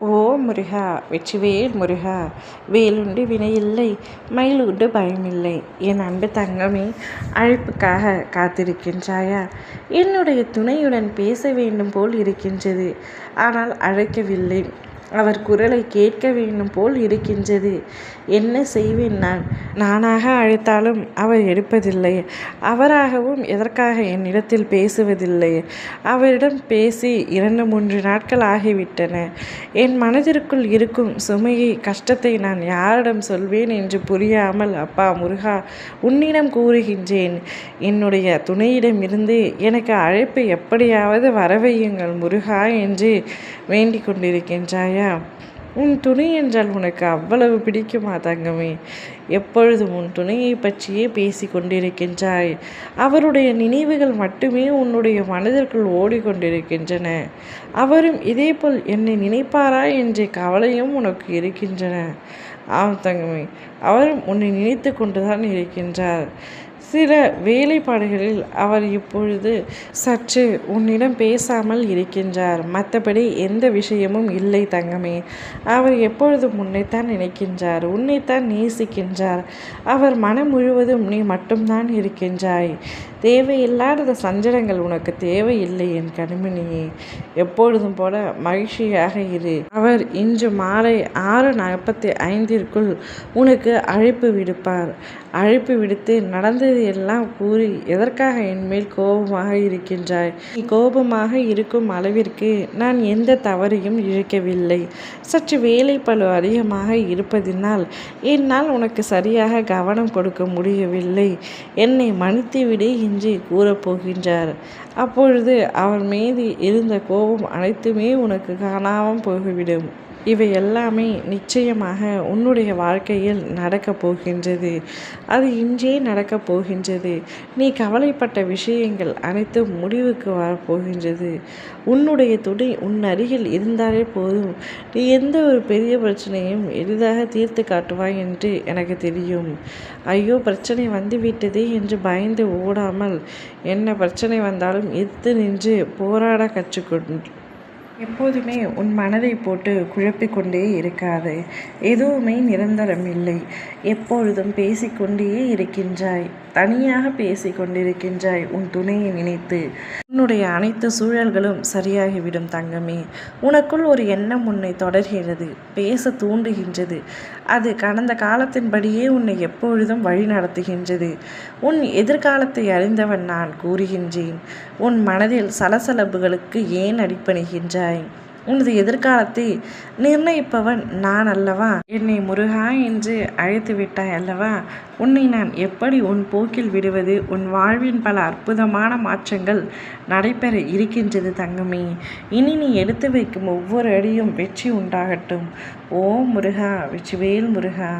ஓ முருகா! வெற்றிவேல் முருகா! வேலுண்டு வினையில்லை, மயிலுண்டு பயமில்லை. என் அன்பு தங்கமே, அழைப்புக்காக காத்திருக்கின்றாயா? என்னுடைய துணையுடன் பேச வேண்டும் போல் இருக்கின்றது. ஆனால் அழைக்கவில்லை. அவர் குரலை கேட்க வேண்டும் போல் இருக்கின்றது. என்ன செய்வேன் நான்? நானாக அழைத்தாலும் அவர் எடுப்பதில்லை. அவராகவும் எதற்காக என்னிடத்தில் பேசுவதில்லை? அவரிடம் பேசி 2-3 நாட்கள் ஆகிவிட்டன. என் மனதிற்குள் இருக்கும் சுமையை, கஷ்டத்தை நான் யாரிடம் சொல்வேன் என்று புரியாமல், அப்பா முருகா, உன்னிடம் கூறுகின்றேன். என்னுடைய துணையிடமிருந்து எனக்கு அழைப்பை எப்படியாவது வரவையுங்கள் முருகா என்று வேண்டிக் கொண்டிருக்கின்றாயா? உன் துணை என்றால் உனக்கு அவ்வளவு பிடிக்குமா தங்கமே? எப்பொழுதும் உன் துணையை பற்றியே பேசி கொண்டிருக்கின்றாய். அவருடைய நினைவுகள் மட்டுமே உன்னுடைய மனதிற்குள் ஓடிக்கொண்டிருக்கின்றன. அவரும் இதேபோல் என்னை நினைப்பாரா என்ற கவலையும் உனக்கு இருக்கின்றன. ஆம் தங்கமே, அவரும் உன்னை நினைத்து கொண்டுதான் இருக்கின்றார். சில வேலைப்பாடுகளில் அவர் இப்பொழுது சற்று உன்னிடம் பேசாமல் இருக்கின்றார். மற்றபடி எந்த விஷயமும் இல்லை தங்கமே. அவர் எப்பொழுதும் உன்னைத்தான் நினைக்கின்றார், உன்னைத்தான் நேசிக்கின்றார். அவர் மனம் முழுவதும் நீ மட்டும்தான் இருக்கின்றாய். தேவையில்லாத சஞ்சலங்கள் உனக்கு தேவையில்லை என் கண்மணியே. எப்பொழுதும் போல மகிழ்ச்சியாக இரு. அவர் இன்று மாலை 6:45 உனக்கு அழைப்பு விடுப்பார். அழைப்பு விடுத்து நடந்தது எல்லாம் கூறி, எதற்காக என்மேல் கோபமாக இருக்கின்றாய்? நீ கோபமாக இருக்கும் அளவிற்கு நான் எந்த தவறையும் இழைக்கவில்லை. சற்று வேலைப்பளு அதிகமாக இருப்பதினால் என்னால் உனக்கு சரியாக கவனம் கொடுக்க முடியவில்லை. என்னை மன்னித்துவிடு என்று கூறப்போகின்றார். அப்பொழுது அவர் மீது இருந்த கோபம் அனைத்துமே உனக்கு காணாமல் போய்விடும். இவை எல்லாமே நிச்சயமாக உன்னுடைய வாழ்க்கையில் நடக்கப் போகின்றது. அது இன்றே நடக்கப் போகின்றது. நீ கவலைப்பட்ட விஷயங்கள் அனைத்தும் முடிவுக்கு வரப்போகின்றது. உன்னுடைய துணை உன் அருகில் இருந்தாலே போதும், நீ எந்த ஒரு பெரிய பிரச்சனையும் எளிதாக தீர்த்து காட்டுவாய் என்று எனக்கு தெரியும். ஐயோ, பிரச்சனை வந்துவிட்டதே என்று பயந்து ஓடாமல், என்ன பிரச்சனை வந்தாலும் எதிர்த்து நின்று போராட கற்றுக்கொண்டு எப்போதுமே உன் மனதை போட்டு குழப்பிக்கொண்டே இருக்காது. எதுவுமே நிரந்தரம் இல்லை. எப்பொழுதும் பேசிக்கொண்டே இருக்கின்றாய். தனியாக பேசிக்கொண்டிருக்கின்றாய் உன் துணையை நினைத்து. உன்னுடைய அனைத்து சூழல்களும் சரியாகிவிடும் தங்கமே. உனக்குள் ஒரு எண்ணம் உன்னை தொடர்கிறது, பேச தூண்டுகின்றது. அது கடந்த காலத்தின்படியே உன்னை எப்பொழுதும் வழி நடத்துகின்றது. உன் எதிர்காலத்தை அறிந்தவன் நான் கூறுகின்றேன். உன் மனதில் சலசலப்புகளுக்கு ஏன் அடிபணிகின்றாய்? உனது எதிர்காலத்தை நிர்ணயிப்பவன் நான் அல்லவா? என்னை முருகா என்று அழைத்து விட்டாய் அல்லவா? உன்னை நான் எப்படி உன் போக்கில் விடுவது? உன் வாழ்வின் பல அற்புதமான மாற்றங்கள் நடைபெற இருக்கின்றது தங்கமே. இனி நீ எடுத்து வைக்கும் ஒவ்வொரு அடியும் வெற்றி உண்டாகட்டும். ஓ முருகா! வெற்றிவேல் முருகா!